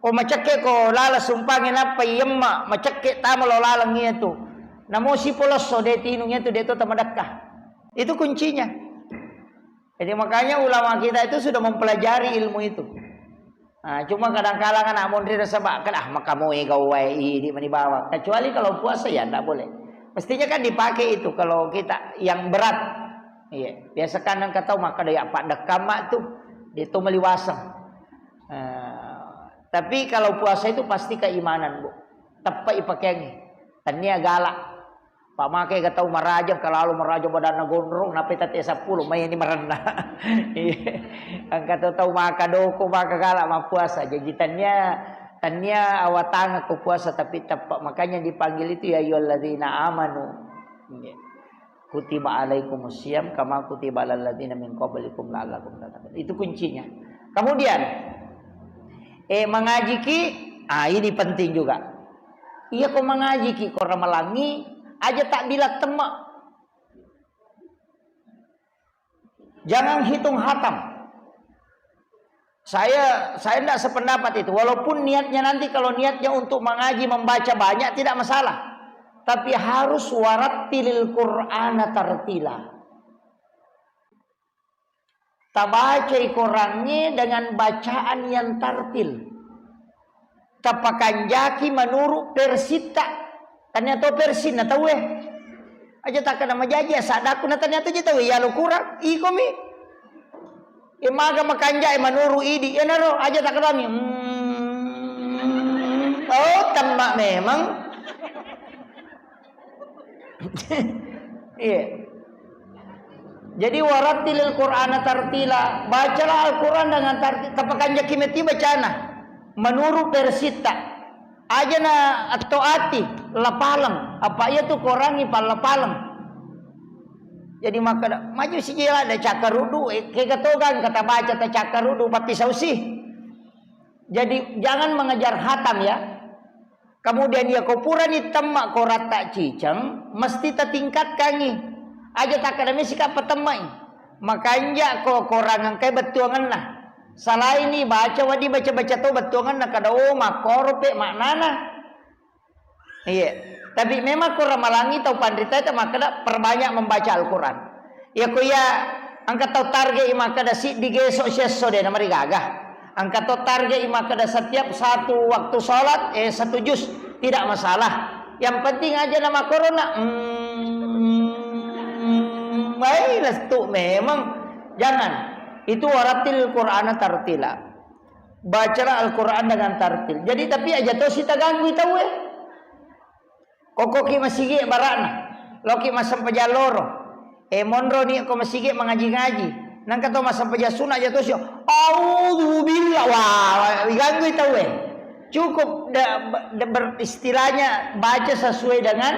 Ko macake ko lala sumpangin apa yemma macake tama lo lalang itu. Namo si polos so de tinung itu de to tamadakah. Itu kuncinya. Jadi makanya ulama kita itu sudah mempelajari ilmu itu. Nah, cuma kadang-kadang kan amun dia sebab kan maka mau gawai di mana bawa. Kecuali kalau puasa ya enggak boleh. Mestinya kan dipakai itu kalau kita yang berat. Iya, biasa kan kata maka ada apa dekama tuh dia tuh meliwasang. Tapi kalau puasa itu pasti keimanan, Bu. Tepai pakainya. Tania galak. Pak make kata marajab kalau marajab badan gondrong nape tati 10 main ini merendah. Angkat tahu maka doko maka galak mah puasa. Jadi tania awatanga ku puasa tapi tepat makanya dipanggil itu ya ayyuhalladzina amanu. Kutiba alaikumusiyam kama kutiba alal ladzina min qablikum la'allakum tattaqun. Itu kuncinya. Kemudian mengaji ki, ini penting juga. Iya kau mengaji ki kau ramalangi aja tak bila temak. Jangan hitung hatam. Saya tidak sependapat itu. Walaupun niatnya nanti kalau niatnya untuk mengaji membaca banyak tidak masalah. Tapi harus warattilil Qur'ana tartila. Tabaca Qur'annya dengan bacaan yang tartil. Tapakan jaki menurut persita. Tanya tahu persin na tahu aja tak kena majaji sadaku na tanya tahu tahu ya lu kurang ikomi. Imaga makanja menurut idi enaro aja tak kena Oh tamak memang. Iya. Jadi warattilil Qur'ana tartila, bacalah Al-Qur'an dengan tartil. Tapakan jakimeti bacana menurut persita. Aja na atau ati lapalang apa ia tuh korangi palapalang. Jadi maka maju si jela ada cakarudu kegatogan kata baca ta cakarudu papi sausi. Jadi jangan mengejar hatam ya. Kemudian dia kopuran temak korata cicang mesti tertingkatkan ni. Aja tak ada misi apa temai. Makanya ko korangan kai betuangan lah. Salah ini baca wadi baca tu betuangan nak kada makorope maknana. Iya. Tapi memang ko ramalangi tau pandita itu makada perbanyak membaca Al-Quran. Ya ko ya angkat tau target makada si digesok seso de namari gagah. Angkat tau target makada setiap satu waktu sholat 1 juz tidak masalah. Yang penting aja nama corona. Baiklah tu memang jangan. Itu warattil Qur'ana tartila. Bacalah Al-Qur'an dengan tartil. Jadi tapi aja tu sita ganggu tahu Koko ki masigi barana. Loki masam pajaloro. Monro ni ko masigi mengaji-ngaji. Nang kato masam pajasunah aja tu sio. Auzubillah. Wah, ganggu tahu Cukup beristilahnya baca sesuai dengan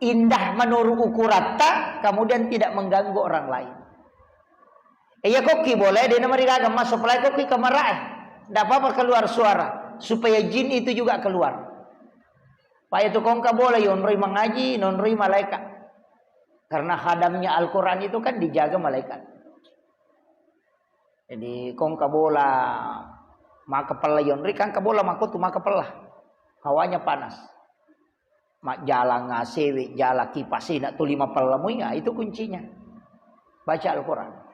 indah menurut ukurata, kemudian tidak mengganggu orang lain. Iya koki boleh dia nama rigaga masuk pelai koki kemarai. Tidak apa-apa keluar suara supaya jin itu juga keluar. Pak itu kongka boleh yonroi mengaji, nonroi malaikat. Karena hadamnya Al-Quran itu kan dijaga malaikat. Jadi kongka bola maka pala yonri kan kabola makutu maka pala. Hawanya panas. Mak jala ngasewi, jala kipasi nak tu 5 pala muya itu kuncinya. Baca Al-Quran.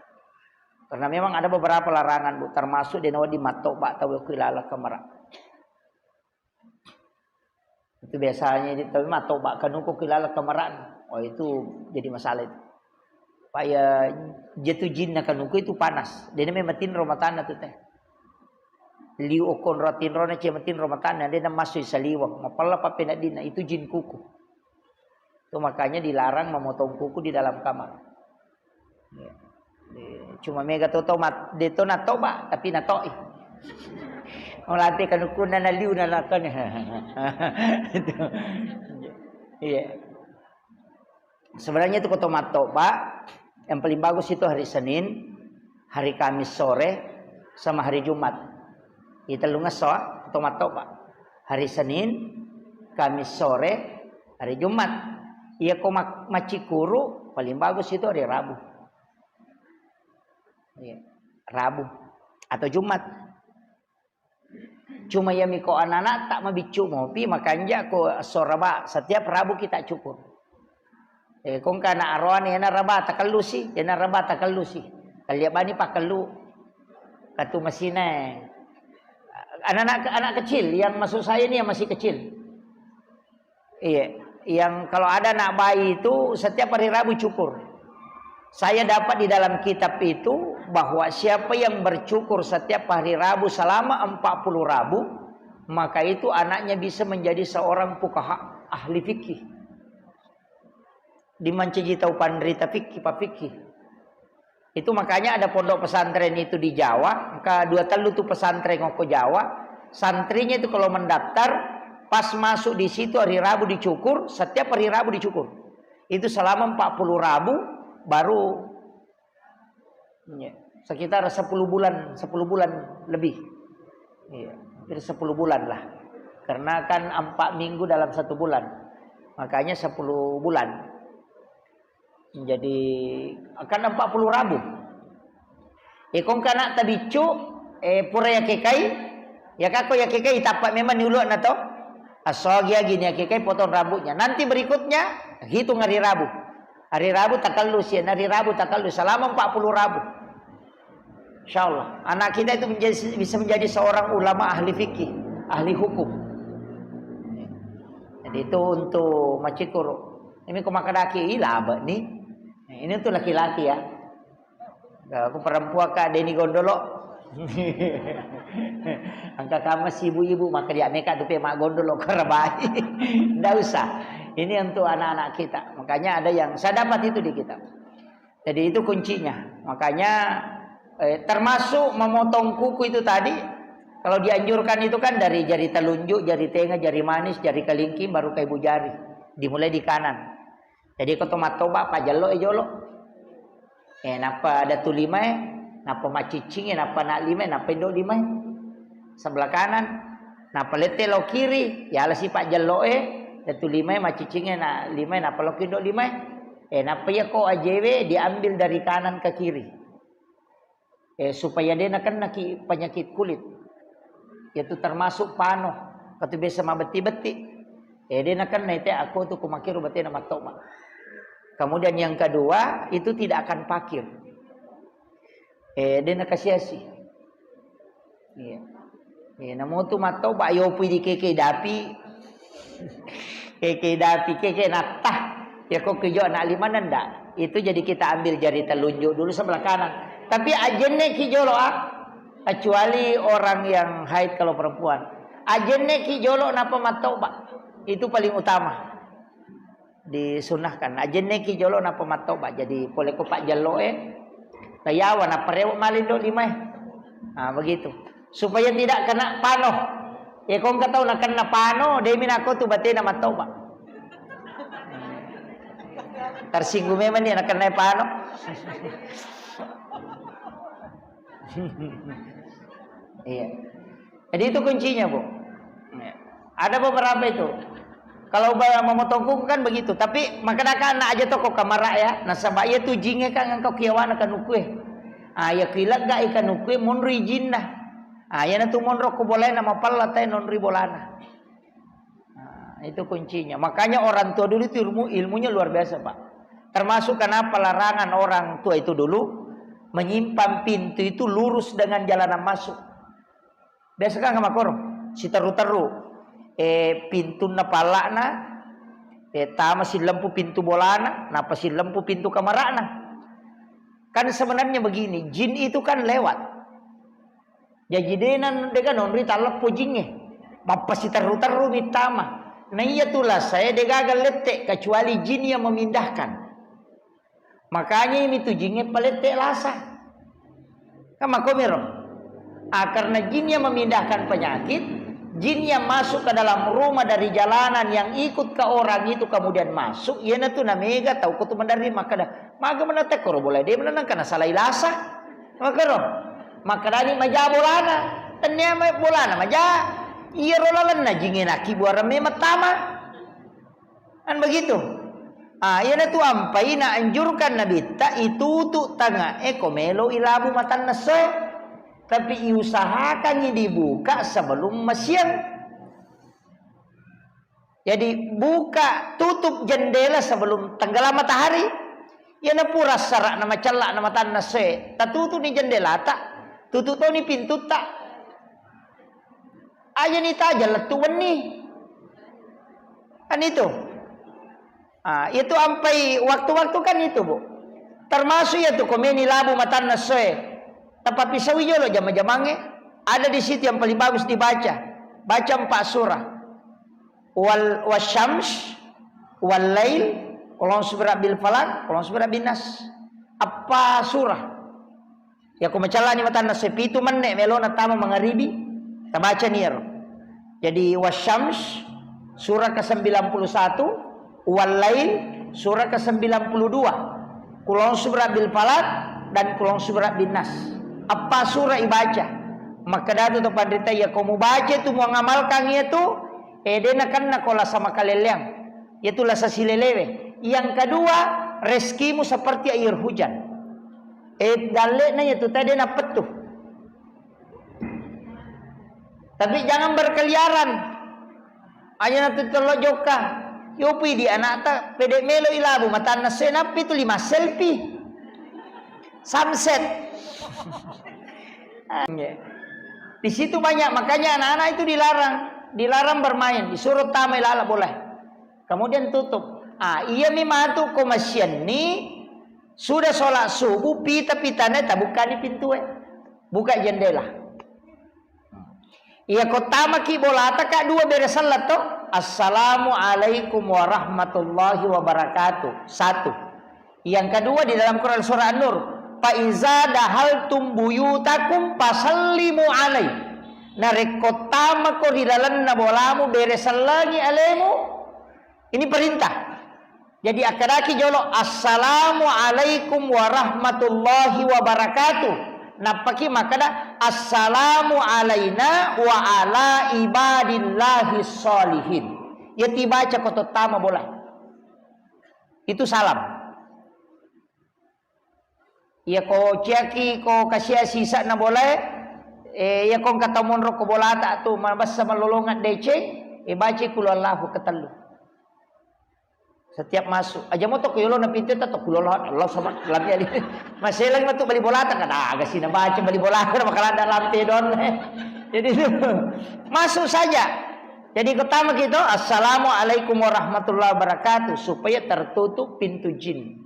Karena memang ada beberapa larangan Bu, termasuk di nawadi matobak tahu kilala kamera. Itu biasanya di tapi matobak kanuku kilala kameran. Oh itu jadi masalah itu. Supaya jatuh jin kanuku itu panas. Dia mematin romatana tu teh. Liu okon rotin rona cematin romatana dia masuk saliwang. Mapala pa pinadina itu jin kuku. Itu makanya dilarang memotong kuku di dalam kamar. Ya. Cuma mega tomat deto na toba tapi na toi. Melatih kan kuna na liu na lakan. Iya. Sebenarnya itu tomat toba yang paling bagus itu hari Senin, hari Kamis sore sama hari Jumat. Itu lungas so tomat toba. Hari Senin, Kamis sore, hari Jumat. Iya ko macikuru paling bagus itu hari Rabu. Ya, Rabu atau Jumat. Cuma ya miko anak-anak tak mabicu mopi makanya ko soraba setiap Rabu kita cukur. Kung kana aroan ya na raba takalusi, ya na raba takalusi. Kaliya bani pakalu katu masina. Anak kecil yang masuk saya ini yang masih kecil. Iya, yang kalau ada anak bayi itu setiap hari Rabu cukur. Saya dapat di dalam kitab itu bahwa siapa yang bercukur setiap hari Rabu selama 40 Rabu, maka itu anaknya bisa menjadi seorang fuqaha ahli fikih. Dimanci tahu pandrita fikih, pak fikih. Itu makanya ada pondok pesantren itu di Jawa, maka 2 telu tuh pesantren ngoko Jawa. Santrinya itu kalau mendaftar pas masuk di situ hari Rabu dicukur, setiap hari Rabu dicukur. Itu selama 40 Rabu baru ya, sekitar 10 bulan lebih. Iya, hampir 10 bulan lah. Karena kan 4 minggu dalam 1 bulan. Makanya 10 bulan. Jadi akan 40 Rabu. Kung kana tabicu pura ya kekai ya kako ya kekai tapak memang niulu na to. Asogia gini ya kekai potong rambutnya. Nanti berikutnya hitung hari Rabu. Hari Rabu takallus ya, hari Rabu takallus selama 40 Rabu. Insyaallah anak kita itu bisa menjadi seorang ulama ahli fikih, ahli hukum. Jadi itu untuk macikur. Ini kumakadaki ilaba nih. Ini tuh laki-laki ya. Aku perempuan Kak Deni Gondolo. Angka kamu si ibu-ibu maka dia neka tuh mak gondolo kerabai. Nggak usah. Ini untuk anak-anak kita. Makanya ada yang saya dapat itu di kitab. Jadi itu kuncinya. Makanya termasuk memotong kuku itu tadi. Kalau dianjurkan itu kan dari jari telunjuk, jari tengah, jari manis, jari kelingking, baru ke ibu jari. Dimulai di kanan. Jadi kau tomat toba pak jalo jolo. Napa ada tu lima napa macicing napa nak lima napa indo lima sebelah kanan. Napa lete lo kiri ya ala si pak jalo ada tu lima macicing nak lima napa lo indo lima. Napa ya kau ajw diambil dari kanan ke kiri. Supaya dia nak penyakit kulit. Itu termasuk pano. Katu biasa mabeti-beti. Dia nak naite aku tuh kumakiru beti nama toma. Kemudian yang kedua itu tidak akan pakir. Dia nak kasih. Iya. Namo tu matau ba yo pi di keke dapi. Keke dapi keke natah. Ya kok kijo nak lima nanda. Itu jadi kita ambil jari telunjuk dulu sebelah kanan. Tapi ajenne kijolo kecuali orang yang haid kalau perempuan. Ajenne kijolo napa matau ba. Itu paling utama. Disunahkan ajenne kijolo napa matau ba. Jadi boleh ko pak jaloe tayawan apa rewo malindo lima. Begitu. Supaya tidak kena pano. Kung katau nak kena pano, demin ako tu bate na matau ba. Tersinggung memang dia nak kena pano. Iya. Jadi itu kuncinya, Bu. Ada beberapa itu. Kalau memotong kuku kan begitu, tapi makadakan anak aja toko kamara ya. Nasabaya tu jinge kan engkau kiawana kan ukue. Ya kilat ga ikan ukue monri jinna. Ya na tu monro ko boleh nama palla tay nonri bolana. Itu kuncinya. Makanya orang tua dulu itu ilmunya luar biasa, Pak. Termasuk kenapa larangan orang tua itu dulu menyimpan pintu itu lurus dengan jalanan masuk. Biasa kan sama korong, si teru-teru. Pintu na palana, tama si lampu pintu bolana, napa si lampu pintu kamarana. Kan sebenarnya begini, jin itu kan lewat. Jadi denan dega nonri talap pojingnya, mapa si teru-teru mitama. Nah iya tulah saya degagal letek kecuali jin yang memindahkan. Makanya ini tuh jinnya palete lasa. Kama komero. Karena jin yang memindahkan penyakit, jin yang masuk ke dalam rumah dari jalanan yang ikut ke orang itu kemudian masuk, ia na tu na mega tahu ko tu mandari makada. Maga menate koro boleh dia menang kana salah ilasa. Makaro. Makadani maja bolana. Tanya bolana maja. Iya rolalan na jingin aki buara me matama. Kan begitu. Ia na tu ampai na anjurkan nabi ta itu tu tanga komelo ilabu matan nase. Tapi usahakan dibuka sebelum siang. Jadi buka tutup jendela sebelum tenggelam matahari. Ya na pura sarak nama celak nama tanah se. Tak tutup ni jendela tak. Tutup tu ni pintu tak. Aja ni tak aja letu ni. Kan itu. Itu sampai waktu-waktu kan itu, Bu. Termasuk ya tuh komeni labu matan nasoe. Tapi pisau hijau loh jama-jamange. Ada di situ yang paling bagus dibaca. Baca 4 surah. Wasyams, wal lail, qul a'udzu bil falaq, qul a'udzu bin nas. Apa surah? Ya ko macalani matan nasoe pitu mennek melona tama mangaribi. Kita baca nier. Jadi wasyams surah ke-91, wal lail surah ke-92. Qul a'udzu bil falaq dan qul a'udzu bin nas. Apa surah ibaca? Maka datu to pandita ya kamu baca tu mau ngamalkan itu edena kan nakola sama kaleleang. Itulah sasilelewe. Yang kedua, rezekimu seperti air hujan. Dalekna itu tadi na petuh. Tapi jangan berkeliaran. Aja nanti terlojoka. Yopi di anak tak pedek melo ilabu mata nasenapi itu 5 selfie. Sunset. Di situ banyak, makanya anak-anak itu dilarang bermain, disuruh tamai lala boleh. Kemudian tutup. Iya memang tuh komasian ni sudah sholat subuh pita-pitanya tak buka ni pintu buka jendela. Iya kotama ki bolata kak 2 beres salat toh. Assalamualaikum warahmatullahi wabarakatuh. 1. Yang kedua di dalam Quran surah An-Nur, fa iza dahaltum buyutakum fasallimu alai. Narek kotama ko di dalam nabolamu beresan lagi alaimu. Ini perintah. Jadi akadaki jolo assalamualaikum warahmatullahi wabarakatuh. Napaki makada assalamu alaina wa ala ibadillahi sholihin. Ya dibaca koto tama boleh. Itu salam. Ya ko ciaki ko kasih sisa na boleh. Ya ko kata monro ko bola tak tu mabas sama lolongan DC. Baca kulallahu ketelu. Setiap masuk aja mau to kuyolo na pintu ta to kulolah Allah sama lamnya di masih lagi tu bali bola tak ada agak sini baca bali bola kan bakal ada lampe don. Jadi masuk saja. Jadi pertama kita assalamualaikum warahmatullahi wabarakatuh supaya tertutup pintu jin.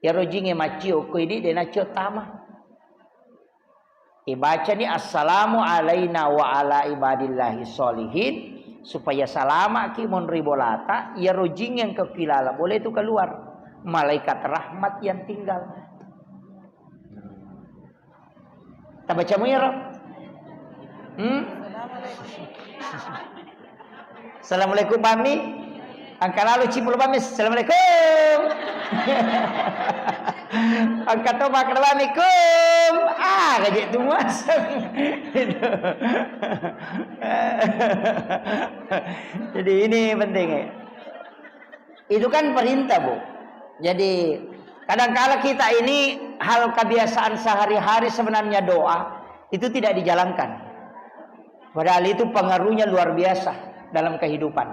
Ya rojinge macio ko ini dena cio tama. Baca ni assalamu alaina wa ala ibadillahi sholihin. Supaya salama ki mon ribolata ya rojing yang kepilala boleh itu keluar malaikat rahmat yang tinggal. Tak baca mu ya Rob? Assalamualaikum Bami. Angka lalu cipul Bami. Assalamualaikum. Angka to bakal Bami kum. Gajek tu masang. Jadi ini penting ya. Itu kan perintah, Bu. Jadi kadang-kala kita ini hal kebiasaan sehari-hari sebenarnya doa itu tidak dijalankan. Padahal itu pengaruhnya luar biasa dalam kehidupan.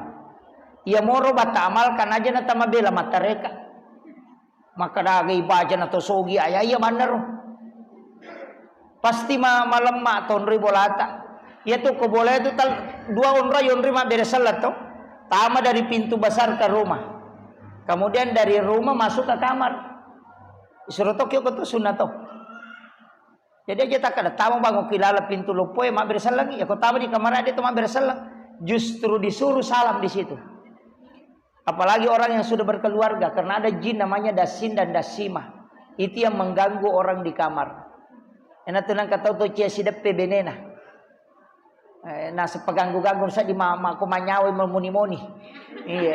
Ia moro bata amalkan aja na tamabela matareka. Maka dagay baca na to sogi ayah iya benar. Pasti malam mak ton ribolata. Ya tuh ko boleh itu 2 onra yonri mak beres salat to. Tama dari pintu besar ke rumah. Kemudian dari rumah masuk ke kamar. Suruh to kyo to sunat to. Jadi aja tak ada tamu bangun kilala pintu lupoy mak beres lagi. Ya ko tama di kamar ada to mak beres salat. Justru disuruh salam di situ. Apalagi orang yang sudah berkeluarga karena ada jin namanya dasin dan dasimah. Itu yang mengganggu orang di kamar. Enak tenang kata tu cia si depe benena. Nah sepeganggu-ganggu sa di mama ko manyawi memuni-muni. Iya.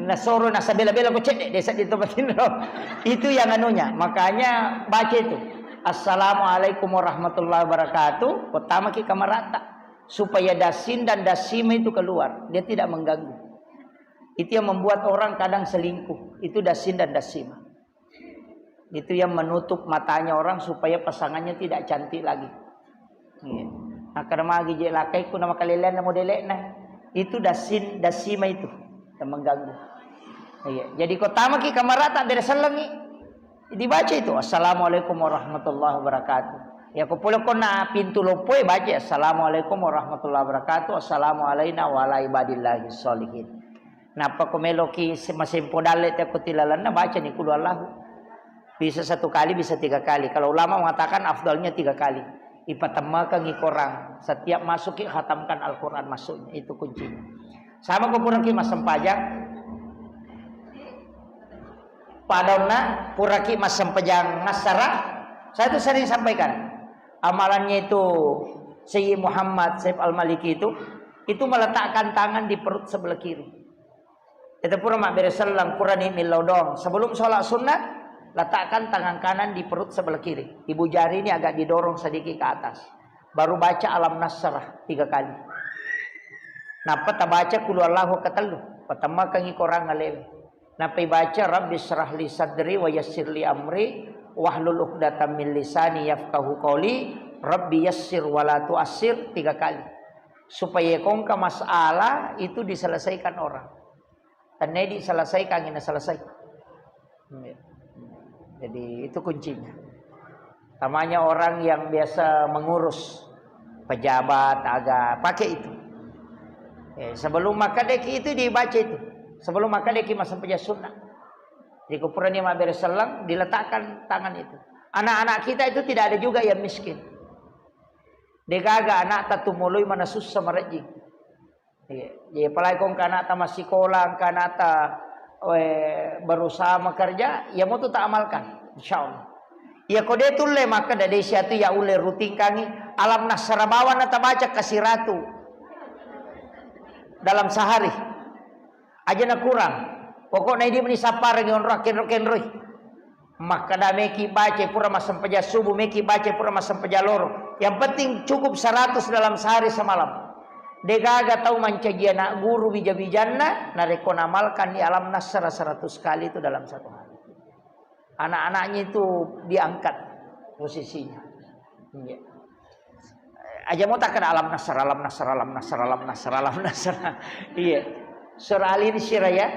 Nah soro na sabela-bela ko cek desa di tempatin roh. Itu yang anunya. Makanya baca itu. Assalamualaikum warahmatullahi wabarakatuh. Pertama ki kamarata supaya dasin dan dasima itu keluar. Dia tidak mengganggu. Itu yang membuat orang kadang selingkuh. Itu dasin dan dasima. Itu yang menutup matanya orang supaya pasangannya tidak cantik lagi. Nah, karena magi je lakai ku nama kalian nama modelek nah. Itu dasima itu yang mengganggu. Jadi kotama ki kamar tak dari selengi. Dibaca itu assalamualaikum warahmatullahi wabarakatuh. Ya ko pula kona pintu lopoi baca assalamualaikum warahmatullahi wabarakatuh. Assalamualaikum wa ala ibadillahi sholihin. Napa ko meloki masih podalet aku tilalan na baca ni kudu Allah. Bisa 1 kali, bisa 3 kali. Kalau ulama mengatakan afdalnya 3 kali. Ipatamakan ikorang. Setiap masuk khatamkan Al-Quran masuknya. Itu kuncinya. Sama kupurang ki masam pajak. Padona puraki masam pajang ngasara. Saya itu sering sampaikan. Amalannya itu Sayyid Muhammad Saif Al-Maliki itu meletakkan tangan di perut sebelah kiri. Itu pura mak beresalang pura ni milodong. Sebelum sholat sunat, letakkan tangan kanan di perut sebelah kiri. Ibu jari ini agak didorong sedikit ke atas. Baru baca alam nasrah 3 kali. Napa ta baca kulu Allahu katalu. Pertama kangi korang ngalewe. Napa baca Rabbi syrah li sadri wa yassir li amri wahlul 'uqdatam min lisani yafqahu qawli. Rabbi yassir wa la tu'assir 3 kali. Supaya kongka masalah itu diselesaikan orang. Dan ini diselesaikan ini selesai. Jadi itu kuncinya. Namanya orang yang biasa mengurus pejabat agak pakai itu. Sebelum makan deki itu dibaca itu. Sebelum makan deki masa peja sunnah. Di kuburan Imam Beresalang diletakkan tangan itu. Anak-anak kita itu tidak ada juga yang miskin. Degaga anak tatumului mana susah merejing. Jadi apalagi kong anak ta masih sekolah, anak ta berusaha bekerja, ya mau tu tak amalkan, insyaallah. Ya kode tulle maka dari siatu ya ule rutin kangi alam nasrabawan nata baca kasih ratu dalam sehari. Aja na kurang. Pokoknya dia meni sapar ngon roken roy. Maka da meki baca pura masam peja subuh meki baca pura masam peja loro. Yang penting cukup 100 dalam sehari semalam. Degaga tahu mancagia nak guru bija-bijanna nareko namalkan di alam nasra 100 kali itu dalam 1 hari. Anak-anaknya itu diangkat posisinya. Aja mau takkan alam nasra. Iya. Surah Al-Insyirah ya.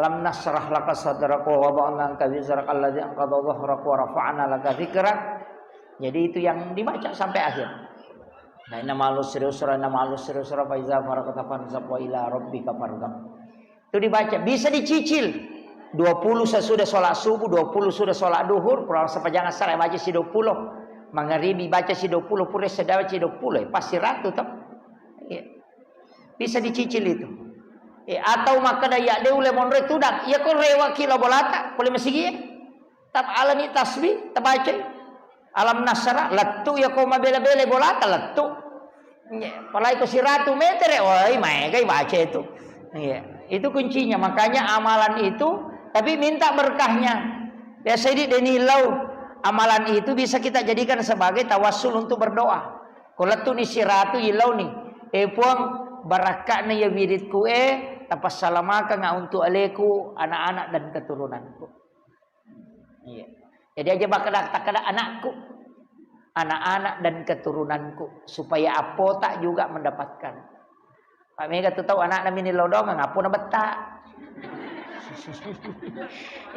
Alam nasrah laka sadraka wa wada'na anka wizrak alladzi anqadha dhahrak wa rafa'na laka dzikrak. Jadi itu yang dibaca sampai akhir. Nah, nama al-usri usra fa iza faraqta fansab wa ila rabbika farghab. Itu dibaca, bisa dicicil. 20 sesudah sholat subuh, 20 sudah sholat duhur, kurang sepanjang asar baca si 20. Maghribi baca si 20, pure sedawa si 20, pasti ratu toh. Bisa dicicil itu. Atau maka daya de ule monre tudak, ya ko rewa kilo bolata, boleh masih tab alani tasbih, tabaca. Alam nasara latu ya ko mabele-bele bolata latu. Palai ko si ratu meter oi mai kai baca itu. Itu kuncinya. Makanya amalan itu tapi minta berkahnya. Biasa di denilau amalan itu bisa kita jadikan sebagai tawassul untuk berdoa. Kalau tu ni si ratu ilau ni. Puang barakatnya ya wiridku tapas salamaka nga untuk aleku anak-anak dan keturunanku. Jadi aja bakal takada anakku, anak-anak dan keturunanku supaya apo tak juga mendapatkan. Pak Mega tu tahu anak namini lodong ngapo na beta.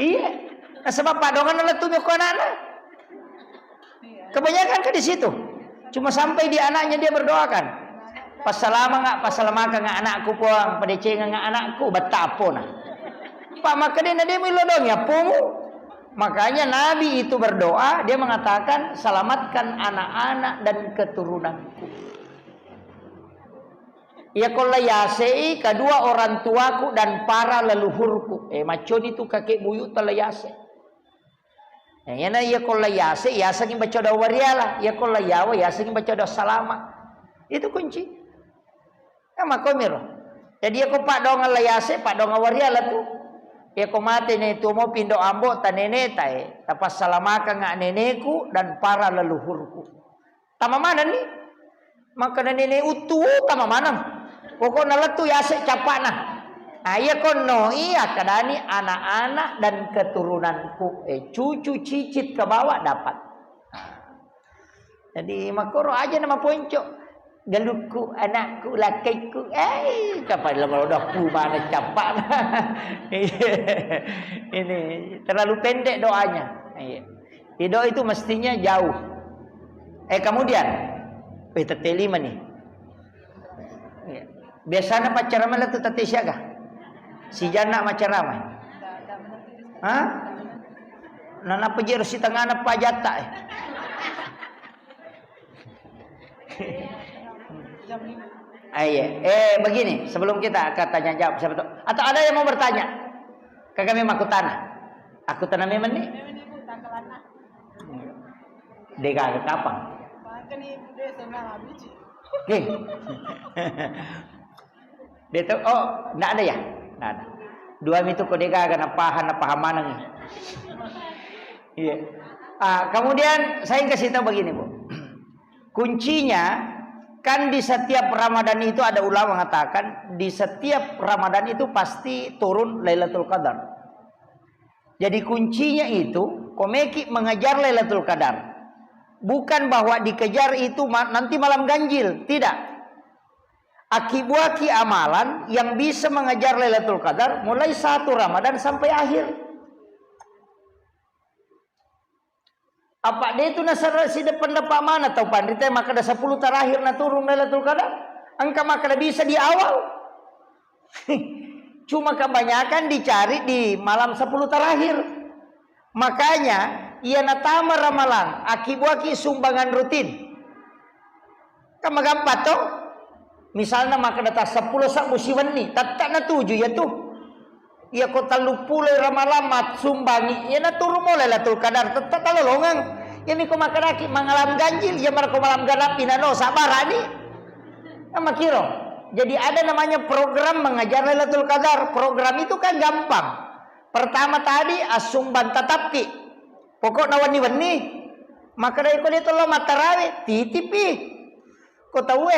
Iya. Nah, sebab Pak Dongan letunya ke anak-anak. Kebanyakan kan di situ. Cuma sampai di anaknya dia berdoakan. Pasalama nggak anakku puang, padece nggak anakku betapo nah. Pak maka dia milodong ya pungu. Makanya Nabi itu berdoa, dia mengatakan selamatkan anak-anak dan keturunanku. Ya kolayase kedua orang tuaku dan para leluhurku. Macon itu kakek buyut telayase. Ya na ya kolayase ya saking baca doa wariala, ya kolayawa ya saking baca doa salama. Itu kunci. Makomiro. Jadi aku pak dong layase, pak dong wariala tu. Ya ko mati ne tu mo pindo ambo ta nene tae. Tapas salamaka nga neneku dan para leluhurku. Tama mana ni? Maka nene utu tama mana? Pokok nalatu yase capana. Ayah kono iya kadani anak-anak dan keturunanku, cucu cicit ke bawah dapat. Jadi makoro aja nama ponco. Galukku, anakku, lakiku, kapan lama udah mana capak. Ini terlalu pendek doanya. Doa itu mestinya jauh. Kemudian, teteli nih. Biasanya pacaran mana tuh tati siaga? Si jana pacaran mah. Hah? Nana pejero si tengah na pajata. Begini, sebelum kita akan tanya jawab siapa tahu. Atau ada yang mau bertanya? Kami makutana. Aku tanah memang nih. Dega kapan? Dia tuh enggak ada ya? Enggak ada. Dua itu kodega kana pahaman nih. Iya. Kemudian saya kasih tahu begini, Bu. Kuncinya kan di setiap Ramadan itu ada ulama mengatakan di setiap Ramadan itu pasti turun Lailatul Qadar. Jadi kuncinya itu komeki mengejar Lailatul Qadar. Bukan bahwa dikejar itu nanti malam ganjil, tidak. Akibat amalan yang bisa mengejar Lailatul Qadar mulai 1 Ramadan sampai akhir. Apa dia itu nasar si depan dapat mana tahu pandita maka ada 10 terakhir na turun Lailatul Qadar. Angka maka bisa di awal. Cuma kebanyakan dicari di malam 10 terakhir. Makanya ia natama ramalan akibat sumbangan rutin. Kamu gampang toh? Misalnya maka data 10 sak musiwan ni, tak na 7 ya tuh. Ia kota lupulai ramalan mat sumbangi, ia na turun mulai Lailatul Qadar tetap talolongan. Ini ko makaraki mangalam ganjil, ya marko malam ganap pinano sabar ani. Nama kiro. Jadi ada namanya program mengajar Lailatul Qadar. Program itu kan gampang. Pertama tadi asumban tatapki. Pokok nawani-wani. Maka dari ko dito lo matarawi titipi. Ko tahu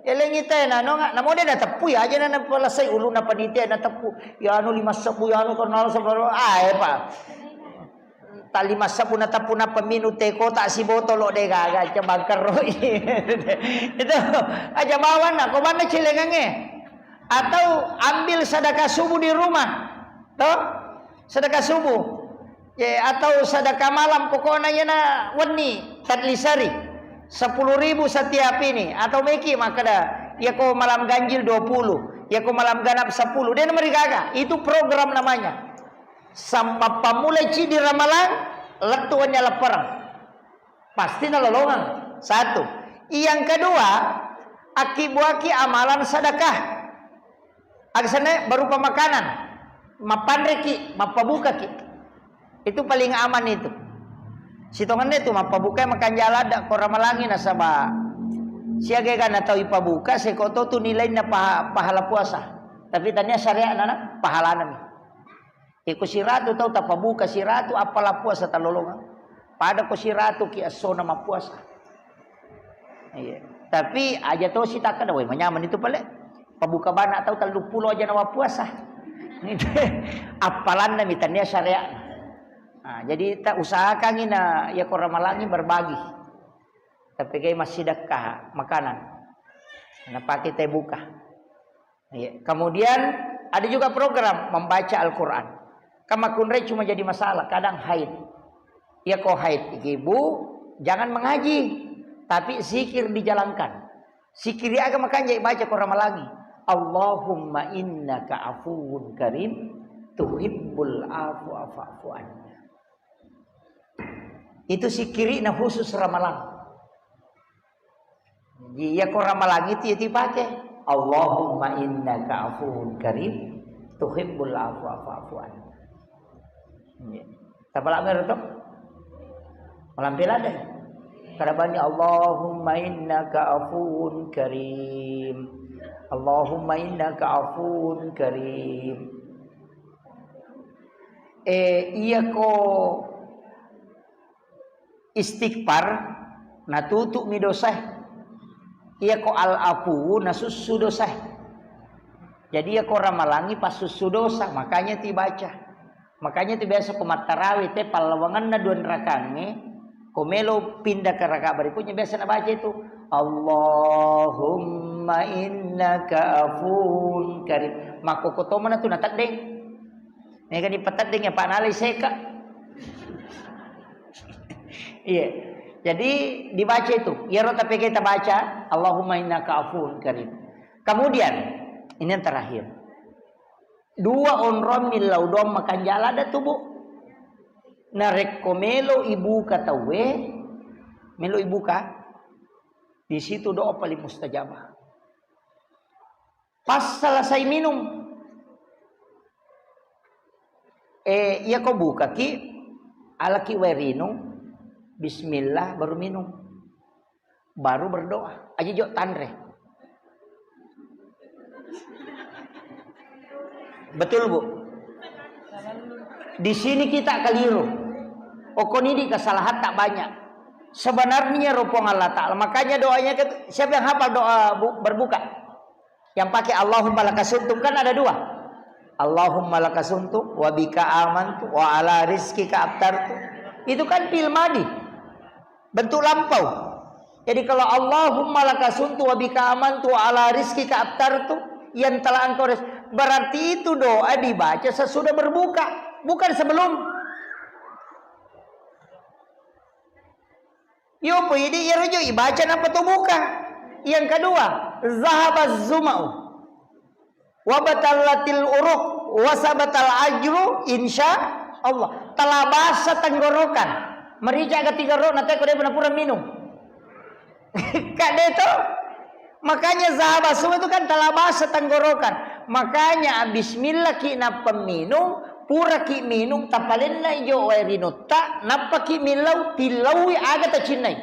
eleng ite na no nga namo de na tapu ya aja na palasay ulo na panitia na tapu ya ano 5 sabu ya ano kanal sa pa tali masapu na tapu na paminute ko ta si botolo de gaga cabangker itu aja bawan na ko mana cilengange atau ambil sedekah subuh di rumah toh sedekah subuh ya atau sedekah malam pokoknya ya na wani tadlisari 10.000 setiap ini atau meki maka dah ya ko malam ganjil 20 ya ko malam ganap 10 dia mereka itu program namanya sampai pamulai ci di ramalan letuannya leperang pasti nalolongan satu yang kedua akibat amalan sedekah aksana berupa makanan mapandreki mapabuka ki itu paling aman itu. Sitongan itu mapabuka makan jalan dak ko ramalangi na saba. Siaga kan atau ipabuka sekoto tu nilai na pahala puasa. Tapi tanya syariat na pahala nami. Iku siratu tau tapabuka siratu apalah puasa talolongan. Pada ko siratu ki aso na mapuasa. Iya. Tapi aja to si takkan we manyaman itu pale. Pabuka bana tau 30 aja na puasa. Apalan nami tanya syariat. Nah, jadi tak usahakan ina ya ko ramalangi berbagi. Tapi kayak masih sedekah makanan. Napa kita buka. Ya. Kemudian ada juga program membaca Al-Qur'an. Kamakunre cuma jadi masalah kadang haid. Ya ko haid ibu jangan mengaji tapi zikir dijalankan. Zikir agak makan jadi baca ko ramalangi. Allahumma innaka afuwun karim tuhibbul afwa fa'fu anna. Itu si kiri na khusus ramalan. Dia ko ramalan itu dipakai. Allahumma innaka afuwun karim tuhibbul afwa fa'fu anna. Tapala mer to? Malampil ada. Karabani Allahumma innaka afuwun karim. Allahumma innaka afuwun karim. Iya ko istighfar natutu midosah iya ko al-afu nasusu dosah. Jadi ya kau ramalangi pas susu dosa, makanya ti baca. Makanya ti biasa kumat tarawih te palawangan na duan rakange, komelo pindah ke rakaat berikutnya biasa na baca itu Allahumma innaka afun karim. Mako koto mana tu natak deng. Ini kan dipetat deng ya Pak Nali seka. Iya. Jadi dibaca itu. Ya rota kita baca Allahumma innaka afun karim. Kemudian ini yang terakhir. Dua onron milaudom makan jala ada tubuh. Narek komelo ibu kata melo ibu ka. Di situ doa paling mustajabah. Pas selesai minum, iya kau buka ki, ala ki werinu, Bismillah baru minum, baru berdoa. Aja jok tandre. Betul bu. Di sini kita keliru. Okonidi kesalahan tak banyak. Sebenarnya rupong Allah Ta'ala. Makanya doanya siapa yang hafal doa berbuka? Yang pakai Allahumma lakasuntum kan ada dua. Allahumma lakasuntum wa bika amantu wa ala rizkika aftartu. Itu kan fil madi. Bentuk lampau. Jadi kalau Allahumma lakasuntum wa bika amantu wa ala rizkika aftartu yang telah engkau berarti itu doa dibaca sesudah berbuka, bukan sebelum. Yo ini ya rojo baca apa tuh buka. Yang kedua, zahabaz zumau wa batallatil uruq wa sabatal ajru insya Allah. Telah basah tenggorokan. Merica ketiga roh nanti kau dia pura minum. Kak itu. Makanya zahabaz zumau itu kan telah basah tenggorokan. Makanya bismillah kina peminum pura ki minum tapalin na ijo wairino ta napaki milau tilawi aga ta cinai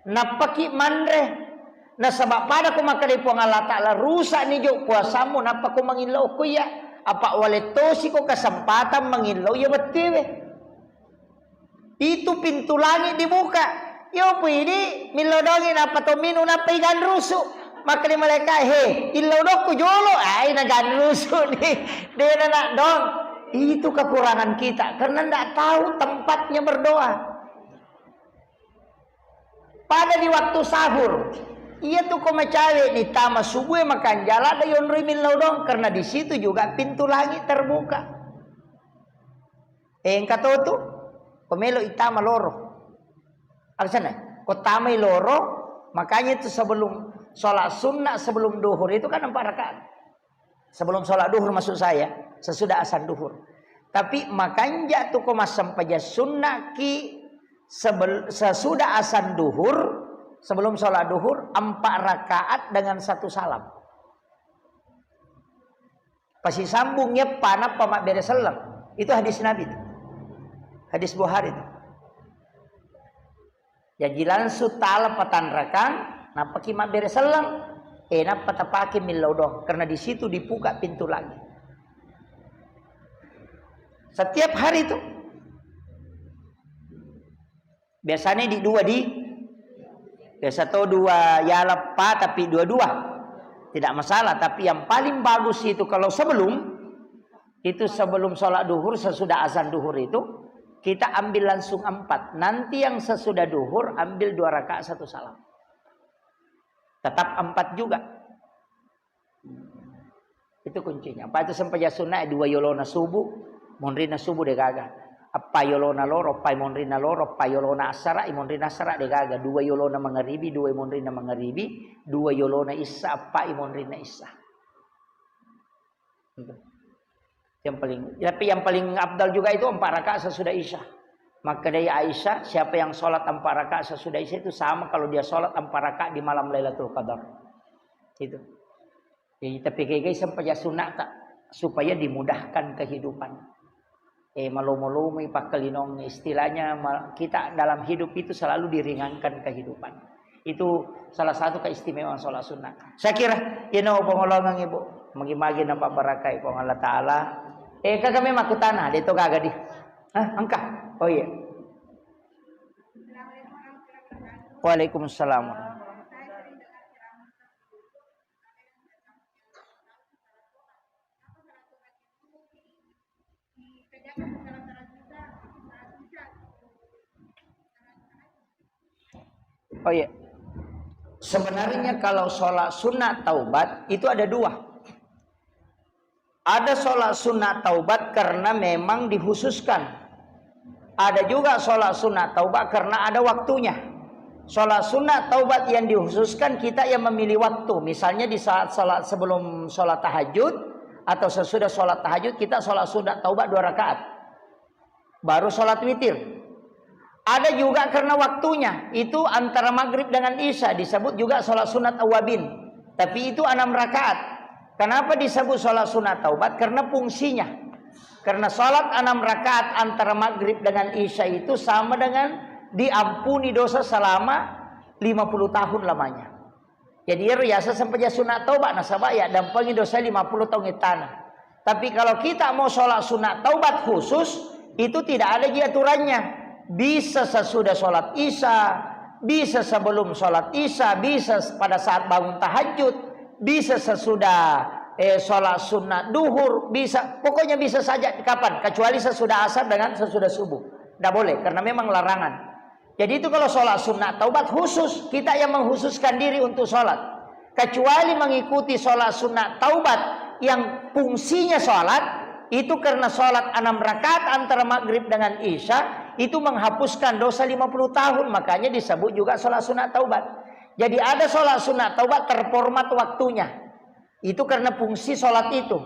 napaki mandre na sabab pada ko makalipo ng Allah Ta'ala rusak ni jo puasamu napa ko mangilaw ko ya apa waletosi ko kesempatan mangilaw ya betiwe itu pintu langit dibuka yo pwede milodongin apa to minum napa igan rusu maka ni malaikat ilaw do ko jolo ay nagan rusu ni dia na dong. Itu kekurangan kita karena tidak tahu tempatnya berdoa. Pada di waktu sahur, ia tuh kau mencari di taman subuh makan jalan ada yon rimin laudong karena di situ juga pintu langit terbuka. Kata itu, pemelo itama loro. Arsana, kau tamai loro, makanya itu sebelum sholat sunnah sebelum duhur itu kan 4 rakaat. Sebelum sholat duhur maksud saya. Sesudah asan duhur. Tapi makanya tuh koma sampai sunnah ki sesudah asan duhur sebelum sholat duhur 4 rakaat dengan 1 salam. Pasti sambungnya panah pamak beres selam. Itu hadis Nabi itu. Hadis Bukhari itu. Ya jilan sutala patan rakan napaki mak beres selam enak patapaki milaudong karena di situ dibuka pintu lagi. Setiap hari itu. Biasanya di biasa tuh 2 ya lepas tapi 2-2. Tidak masalah, tapi yang paling bagus itu kalau sebelum sholat duhur sesudah azan duhur itu kita ambil langsung 4. Nanti yang sesudah duhur ambil 2 rakaat 1 salam. Tetap 4 juga. Itu kuncinya. Apa itu sampai sunnah 2 yolona subuh. Monrina subuh de gaga. Apa yolona loro, apa monrina loro, apa yolona asara, monrina asara de gaga. 2 yolona mangaribi, 2 monrina mangaribi, 2 yolona isya, apa monrina isya. Tapi yang paling abdal juga itu 4 rakaat sesudah isya. Maka dari Aisyah, siapa yang sholat 4 rakaat sesudah isya itu sama kalau dia sholat 4 rakaat di malam Lailatul Qadar. Itu. Jadi tapi kayak sampai sunnah tak supaya dimudahkan kehidupan. Malu-malu pakalinong istilahnya kita dalam hidup itu selalu diringankan kehidupan. Itu salah satu keistimewaan sholat sunnah. Saya kira pengolongan ibu magi-magi nampak barakai pong Allah Ta'ala. Kagak makutana dito kagak di. Angka. Oh iya. Waalaikumsalam. Oh iya. Sebenarnya kalau sholat sunat taubat itu ada dua. Ada sholat sunat taubat karena memang dikhususkan. Ada juga sholat sunat taubat karena ada waktunya. Sholat sunat taubat yang dikhususkan kita yang memilih waktu. Misalnya di saat sholat sebelum sholat tahajud atau sesudah sholat tahajud kita sholat sunat taubat 2 rakaat. Baru sholat witir. Ada juga karena waktunya. Itu antara maghrib dengan isya disebut juga sholat sunat awabin. Tapi itu 6 rakaat. Kenapa disebut sholat sunat taubat? Karena fungsinya. Karena sholat 6 rakaat antara maghrib dengan isya itu sama dengan diampuni dosa selama 50 tahun lamanya. Jadi riasa sampai sunat taubat nasabah ya dampangi dosa 50 tahun tanah. Tapi kalau kita mau sholat sunat taubat khusus itu tidak ada aturannya. Bisa sesudah sholat isya, bisa sebelum sholat isya, bisa pada saat bangun tahajud, bisa sesudah sholat sunat duhur, bisa pokoknya bisa saja kapan kecuali sesudah asar dengan sesudah subuh. Tidak boleh karena memang larangan. Jadi itu kalau sholat sunat taubat khusus kita yang mengkhususkan diri untuk sholat. Kecuali mengikuti sholat sunat taubat yang fungsinya sholat itu karena sholat 6 rakaat antara maghrib dengan isya itu menghapuskan dosa 50 tahun. Makanya disebut juga sholat sunat taubat. Jadi ada sholat sunat taubat terformat waktunya. Itu karena fungsi sholat itu.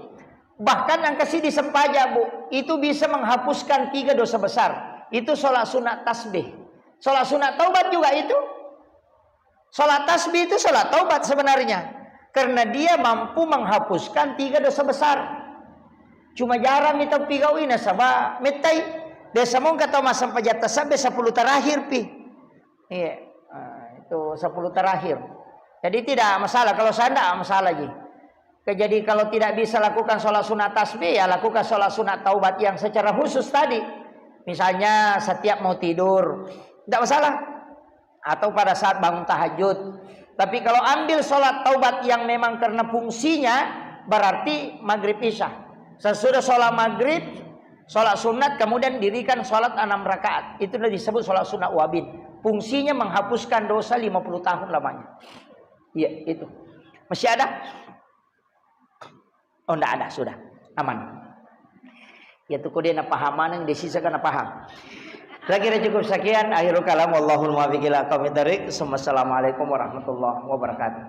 Bahkan yang kasih di sempaja bu, itu bisa menghapuskan 3 dosa besar. Itu sholat sunat tasbih. Sholat sunat taubat juga itu. Sholat tasbih itu sholat taubat sebenarnya. Karena dia mampu menghapuskan 3 dosa besar. Cuma jarang itu pigawin nasabah metai. Desa mau kata masa pajat tasabih 10 terakhir pi. Iya, itu 10 terakhir. Jadi tidak masalah kalau saya tidak masalah lagi. Jadi kalau tidak bisa lakukan sholat sunat tasbih ya lakukan sholat sunat taubat yang secara khusus tadi. Misalnya setiap mau tidur, tidak masalah. Atau pada saat bangun tahajud. Tapi kalau ambil sholat taubat yang memang karena fungsinya berarti maghrib isya. Sesudah sholat maghrib, sholat sunat kemudian dirikan sholat 6 rakaat. Itu sudah disebut sholat sunat wabin. Fungsinya menghapuskan dosa 50 tahun lamanya. Iya itu. Masih ada? Oh tidak ada, sudah aman. Ya tuh dia na pahaman yang disisakan na paham. Kira-kira cukup sekian. Akhirul kalam wallahul muwaffiq ila aqwamit thoriq. Assalamualaikum warahmatullahi wabarakatuh.